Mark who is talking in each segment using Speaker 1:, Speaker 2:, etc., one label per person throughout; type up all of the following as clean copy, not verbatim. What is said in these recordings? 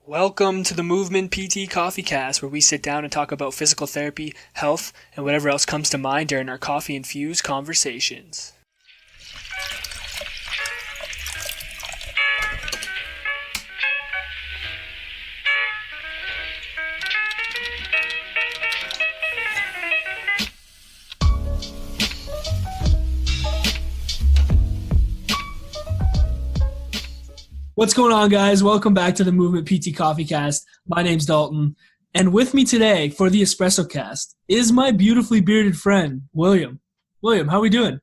Speaker 1: Welcome to the Movement PT Coffee Cast, where we sit down and talk about physical therapy, health, and whatever else comes to mind during our coffee-infused conversations. What's going on, guys? Welcome back to the Movement PT Coffee Cast. My name's Dalton, and with me today for the EspressoCast is my beautifully bearded friend, William. William, how are we doing?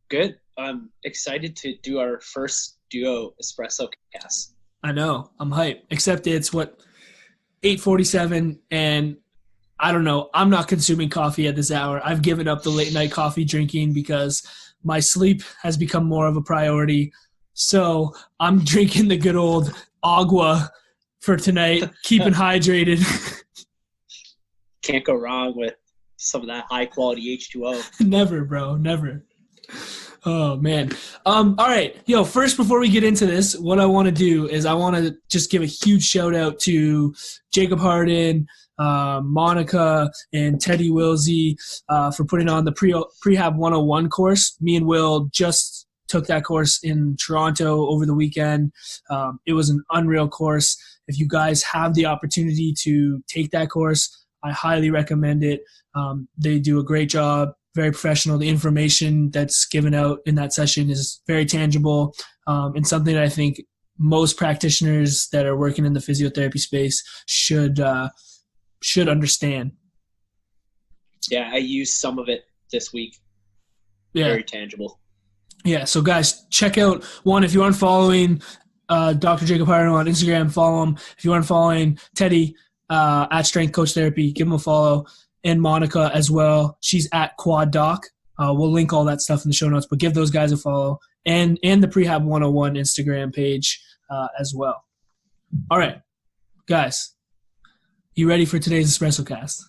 Speaker 2: Good. I'm excited to do our first duo EspressoCast.
Speaker 1: I know. I'm hyped. Except it's, 8:47, and I don't know. I'm not consuming coffee at this hour. I've given up the late-night coffee drinking because my sleep has become more of a priority. So I'm drinking the good old agua for tonight, keeping hydrated.
Speaker 2: Can't go wrong with some of that high-quality H2O.
Speaker 1: Never, bro. Never. Oh, man. All right. First, before we get into this, what I want to do is I want to just give a huge shout-out to Jacob Harden, Monica, and Teddy Wilsey for putting on the Prehab 101 course. Me and Will just took that course in Toronto over the weekend. It was an unreal course. If you guys have the opportunity to take that course, I highly recommend it. They do a great job, very professional. The information that's given out in that session is very tangible and something that I think most practitioners that are working in the physiotherapy space should understand.
Speaker 2: Yeah, I used some of it this week.
Speaker 1: Yeah.
Speaker 2: Very tangible.
Speaker 1: Yeah, so guys, check out one. If you aren't following Dr. Jacob Harden on Instagram, follow him. If you aren't following Teddy at Strength Coach Therapy, give him a follow. And Monica as well. She's at Quad Doc. We'll link all that stuff in the show notes, but give those guys a follow. And the Prehab 101 Instagram page as well. All right, guys, you ready for today's EspressoCast?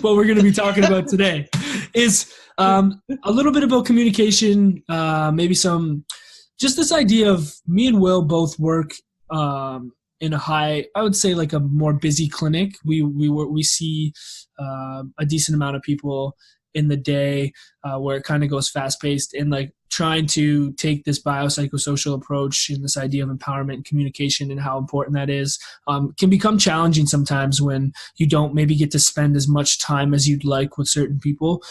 Speaker 1: What we're going to be talking about today is a little bit about communication, maybe just this idea of me and Will both work in I would say like a more busy clinic. We see a decent amount of people in the day where it kind of goes fast paced, and like trying to take this biopsychosocial approach and this idea of empowerment and communication and how important that is can become challenging sometimes when you don't maybe get to spend as much time as you'd like with certain people.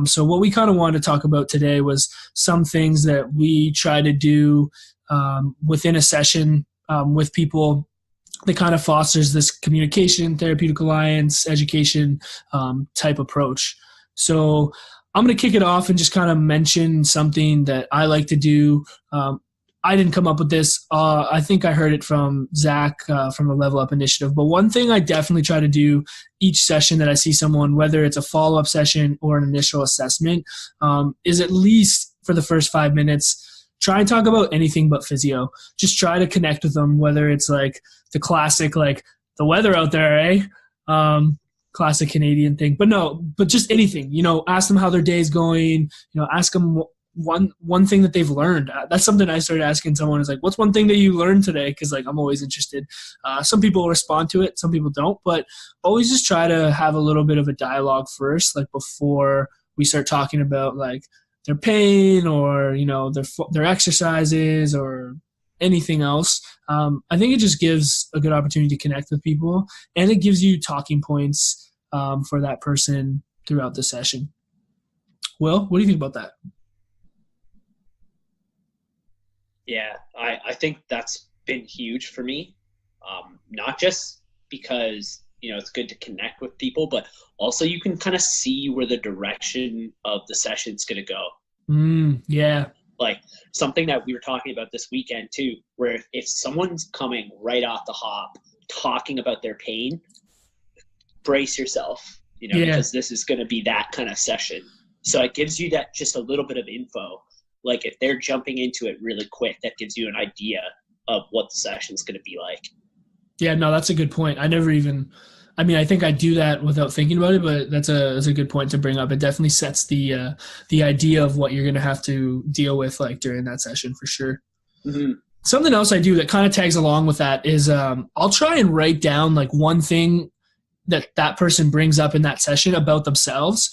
Speaker 1: So what we kind of wanted to talk about today was some things that we try to do within a session with people that kind of fosters this communication, therapeutic alliance, education type approach. So I'm going to kick it off and just kind of mention something that I like to do. I didn't come up with this. I think I heard it from Zach from the Level Up Initiative. But one thing I definitely try to do each session that I see someone, whether it's a follow-up session or an initial assessment, is at least for the first 5 minutes, try and talk about anything but physio. Just try to connect with them, whether it's like the classic, like the weather out there, eh? Classic Canadian thing, but just anything, ask them how their day's going, ask them one thing that they've learned. That's something I started asking someone is like, what's one thing that you learned today? Cause like, I'm always interested. Some people respond to it, some people don't, but always just try to have a little bit of a dialogue first, like before we start talking about like their pain or, their exercises or anything else. I think it just gives a good opportunity to connect with people, and it gives you talking points for that person throughout the session. Will, what do you think about that?
Speaker 2: Yeah, I think that's been huge for me. Not just because, it's good to connect with people, but also you can kind of see where the direction of the session's going to go.
Speaker 1: Yeah.
Speaker 2: Like something that we were talking about this weekend too, where if someone's coming right off the hop talking about their pain, brace yourself, because this is going to be that kind of session. So it gives you that just a little bit of info. Like if they're jumping into it really quick, that gives you an idea of what the session's going to be like. Yeah,
Speaker 1: no, that's a good point. I think I do that without thinking about it, but that's a good point to bring up. It definitely sets the idea of what you're going to have to deal with like during that session for sure.
Speaker 2: Mm-hmm.
Speaker 1: something else I do that kind of tags along with that is I'll try and write down like one thing that person brings up in that session about themselves,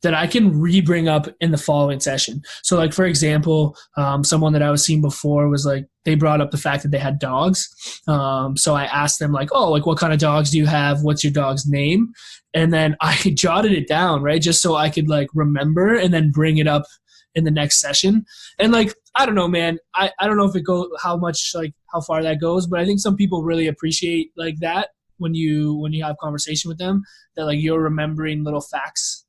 Speaker 1: that I can re-bring up in the following session. So like, for example, someone that I was seeing before was like, they brought up the fact that they had dogs. So I asked them like, oh, like what kind of dogs do you have? What's your dog's name? And then I jotted it down, right? Just so I could like remember and then bring it up in the next session. And like, I don't know, man, I don't know if it goes, how far that goes, but I think some people really appreciate like that when you have conversation with them, that like you're remembering little facts,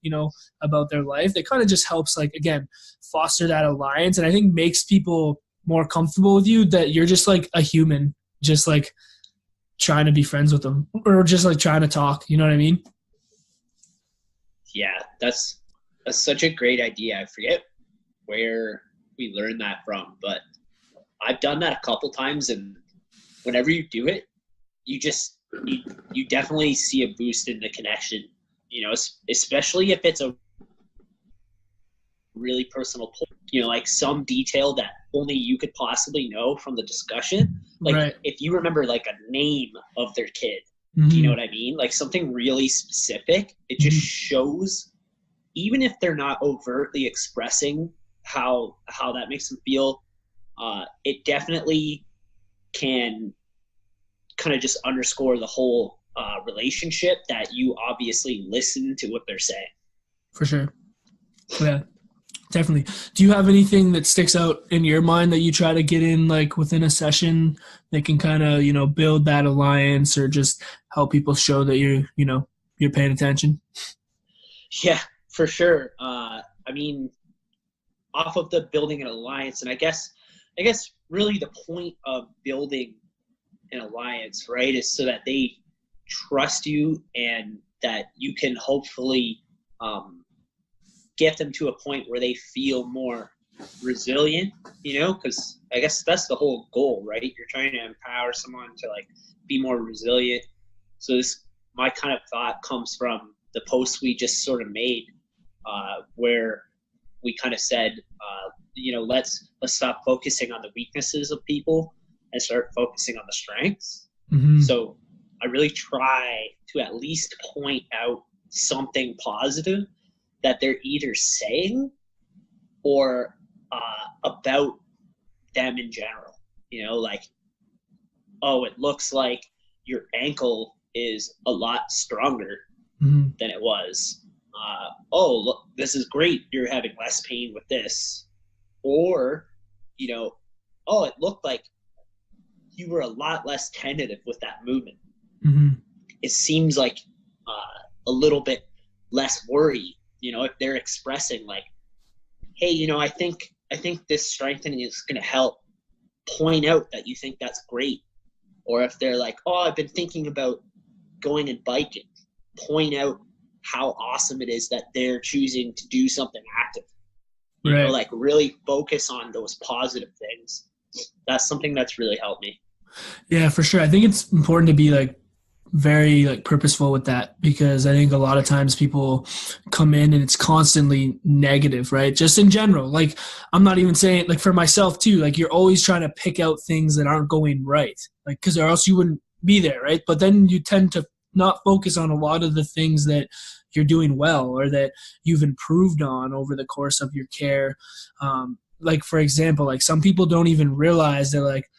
Speaker 1: about their life. That kind of just helps, like, again, foster that alliance. And I think makes people more comfortable with you, that you're just like a human, just like trying to be friends with them, or just like trying to talk. You know what I mean?
Speaker 2: Yeah, that's such a great idea. I forget where we learned that from, but I've done that a couple times, and whenever you do it, you definitely see a boost in the connection, especially if it's a really personal point, like some detail that only you could possibly know from the discussion. Like right. If you remember like a name of their kid, do you know what I mean? Like something really specific, it just shows, even if they're not overtly expressing how that makes them feel, it definitely can kind of just underscore the whole relationship, that you obviously listen to what they're saying. For sure.
Speaker 1: Yeah, definitely. Do you have anything that sticks out in your mind that you try to get in like within a session that can kind of, build that alliance, or just help people show that you're paying attention?
Speaker 2: Yeah, for sure. I mean, off of the building an alliance, and I guess really the point of building an alliance, right, is so that they trust you, and that you can hopefully get them to a point where they feel more resilient, because I guess that's the whole goal, right? You're trying to empower someone to like be more resilient. So my kind of thought comes from the post we just sort of made, where we kind of said, let's stop focusing on the weaknesses of people and start focusing on the strengths. So I really try to at least point out something positive that they're either saying or about them in general. Like, oh, it looks like your ankle is a lot stronger than it was. Oh, look, this is great. You're having less pain with this. Or, oh, it looked like you were a lot less tentative with that movement. It seems like a little bit less worry, if they're expressing like, hey, I think this strengthening is going to help, point out that you think that's great. Or if they're like, oh, I've been thinking about going and biking, point out how awesome it is that they're choosing to do something active.
Speaker 1: Right.
Speaker 2: Like really focus on those positive things. That's something that's really helped me.
Speaker 1: Yeah, for sure. I think it's important to be like very like purposeful with that, because I think a lot of times people come in and it's constantly negative, right? Just in general. Like, I'm not even saying, like, for myself too, like you're always trying to pick out things that aren't going right, like, because or else you wouldn't be there, right? But then you tend to not focus on a lot of the things that you're doing well, or that you've improved on over the course of your care. Like, for example, like some people don't even realize that like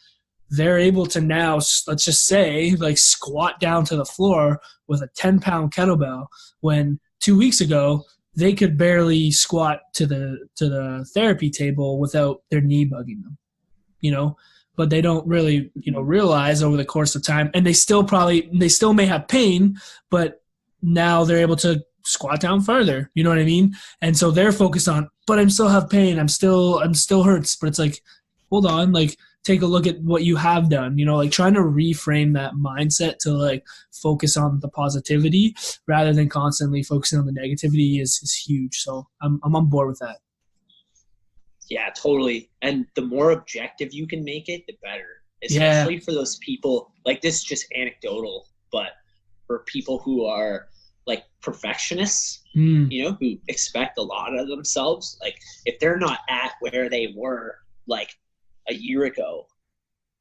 Speaker 1: they're able to now, let's just say, like squat down to the floor with a 10-pound kettlebell, when 2 weeks ago they could barely squat to the therapy table without their knee bugging them, but they don't really, realize over the course of time, and they still may have pain, but now they're able to squat down further, you know what I mean? And so they're focused on, but I still have pain, I'm still hurts, but it's like, hold on, like, take a look at what you have done, like trying to reframe that mindset to like focus on the positivity rather than constantly focusing on the negativity is huge. So I'm on board with that.
Speaker 2: Yeah, totally. And the more objective you can make it, the better, especially for those people, like, this is just anecdotal, but for people who are like perfectionists, who expect a lot of themselves, like if they're not at where they were like a year ago,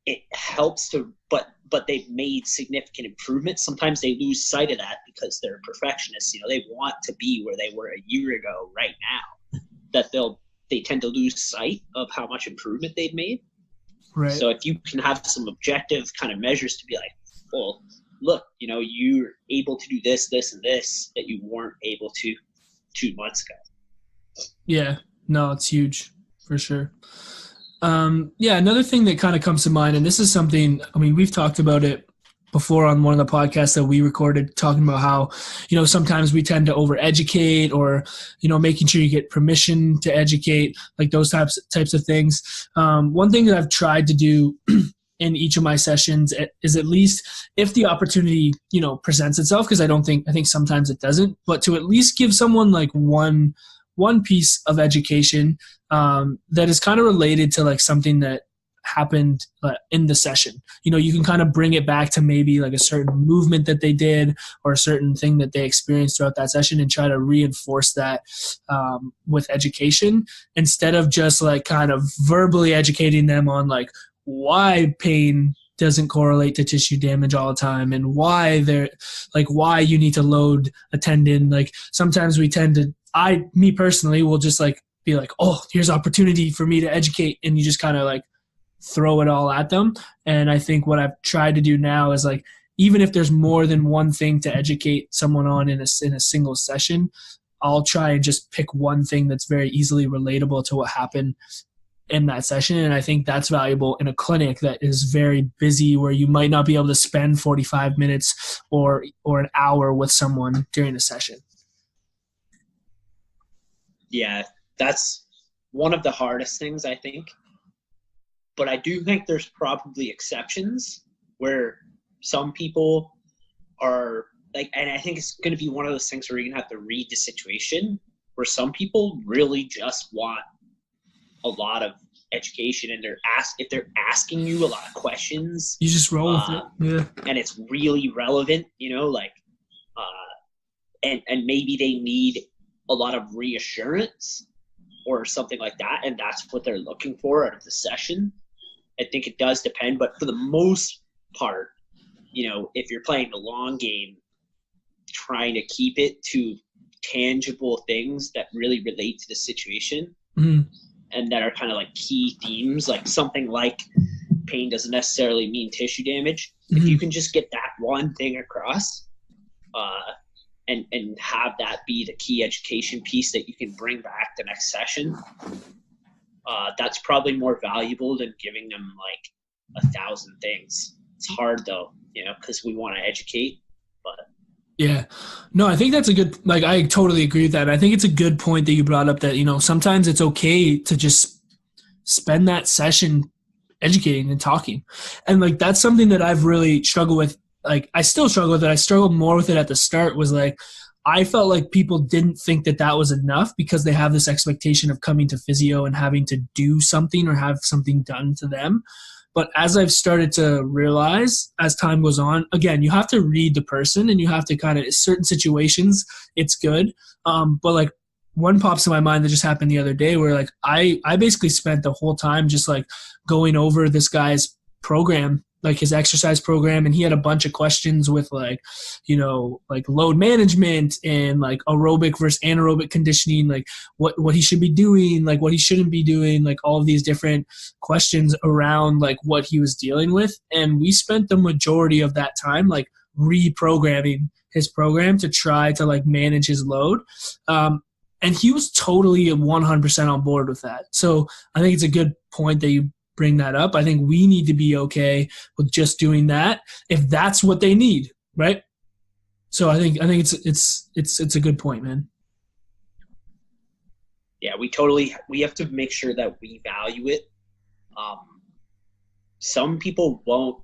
Speaker 2: it helps to, but they've made significant improvements. Sometimes they lose sight of that because they're perfectionists. They want to be where they were a year ago right now, that they tend to lose sight of how much improvement they've made.
Speaker 1: Right.
Speaker 2: So if you can have some objective kind of measures to be like, well, look, you're able to do this, this, and this that you weren't able to 2 months ago.
Speaker 1: Yeah, no, it's huge for sure. Another thing that kind of comes to mind, and this is something, we've talked about it before on one of the podcasts that we recorded, talking about how, sometimes we tend to overeducate, or, making sure you get permission to educate, like those types of things. One thing that I've tried to do in each of my sessions is, at least if the opportunity, presents itself, because I think sometimes it doesn't, but to at least give someone like one piece of education that is kind of related to like something that happened in the session. You can kind of bring it back to maybe like a certain movement that they did, or a certain thing that they experienced throughout that session, and try to reinforce that with education, instead of just like kind of verbally educating them on like why pain doesn't correlate to tissue damage all the time, and why you need to load a tendon. Like sometimes we tend to, me personally, will just like be like, oh, here's opportunity for me to educate, and you just kind of like throw it all at them. And I think what I've tried to do now is like, even if there's more than one thing to educate someone on in a single session, I'll try and just pick one thing that's very easily relatable to what happened in that session. And I think that's valuable in a clinic that is very busy, where you might not be able to spend 45 minutes or an hour with someone during a session.
Speaker 2: Yeah, that's one of the hardest things, I think. But I do think there's probably exceptions where some people are like, and I think it's going to be one of those things where you're going to have to read the situation, where some people really just want a lot of education, and if they're asking you a lot of questions,
Speaker 1: you just roll with it. Yeah.
Speaker 2: And it's really relevant, and maybe they need a lot of reassurance or something like that, and that's what they're looking for out of the session. I think it does depend, but for the most part, if you're playing the long game, trying to keep it to tangible things that really relate to the situation, and that are kind of like key themes, like something like pain doesn't necessarily mean tissue damage. If you can just get that one thing across, and have that be the key education piece that you can bring back the next session, that's probably more valuable than giving them like 1,000 things. It's hard though, because we want to educate, but
Speaker 1: yeah, no, I think that's a good, like, I totally agree with that. I think it's a good point that you brought up, that, sometimes it's okay to just spend that session educating and talking. And like, that's something that I've really struggled with. Like, I still struggle with it. I struggled more with it at the start, was like, I felt like people didn't think that was enough, because they have this expectation of coming to physio and having to do something or have something done to them. But as I've started to realize as time goes on, again, you have to read the person, and you have to kind of, certain situations, it's good. But like, one pops in my mind that just happened the other day, where like I basically spent the whole time just like going over this guy's program, like his exercise program, and he had a bunch of questions with like, like load management and like aerobic versus anaerobic conditioning, like what he should be doing, like what he shouldn't be doing, like all of these different questions around like what he was dealing with. And we spent the majority of that time like reprogramming his program to try to like manage his load. And he was totally 100% on board with that. So I think it's a good point that you bring that up. I think we need to be okay with just doing that if that's what they need, right? So I think it's a good point, man.
Speaker 2: Yeah, we have to make sure that we value it. Some people won't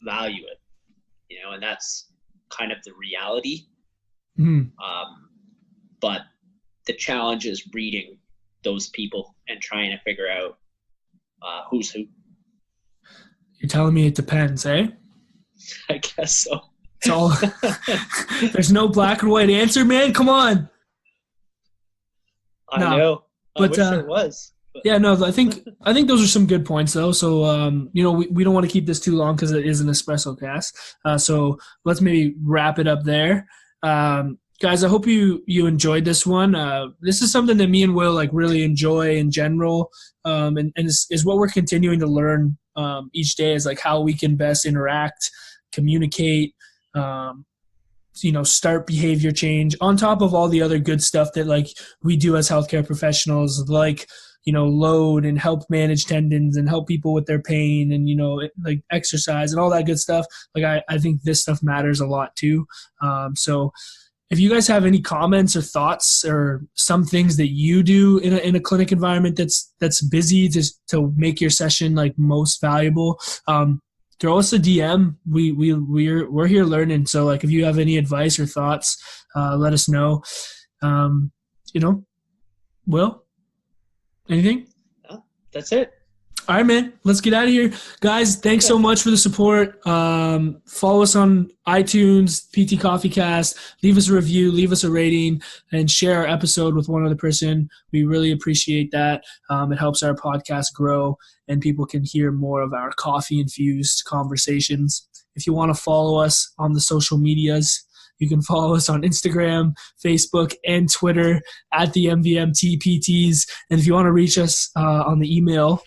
Speaker 2: value it, and that's kind of the reality. But the challenge is reading those people and trying to figure out who's who.
Speaker 1: You're telling me it depends, eh?
Speaker 2: I guess so.
Speaker 1: It's all there's no black or white answer, man. Come on.
Speaker 2: I know. I wish there was.
Speaker 1: Yeah, no, I think those are some good points though. So we don't want to keep this too long because it is an espresso cast. So let's maybe wrap it up there. Guys, I hope you enjoyed this one. This is something that me and Will like really enjoy in general, and is what we're continuing to learn each day, is like how we can best interact, communicate, start behavior change on top of all the other good stuff that like we do as healthcare professionals, like load and help manage tendons and help people with their pain and like exercise and all that good stuff. Like I think this stuff matters a lot too. So if you guys have any comments or thoughts or some things that you do in a clinic environment that's busy to make your session like most valuable, throw us a DM. We're here learning. So like if you have any advice or thoughts, let us know. Will, anything?
Speaker 2: That's it.
Speaker 1: All right, man. Let's get out of here. Guys, thanks so much for the support. Follow us on iTunes, PT Coffee Cast. Leave us a review, leave us a rating, and share our episode with one other person. We really appreciate that. It helps our podcast grow, and people can hear more of our coffee-infused conversations. If you want to follow us on the social medias, you can follow us on Instagram, Facebook, and Twitter at the MVMTPTs. And if you want to reach us on the email,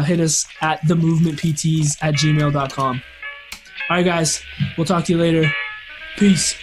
Speaker 1: hit us at themovementpts@gmail.com. All right, guys. We'll talk to you later. Peace.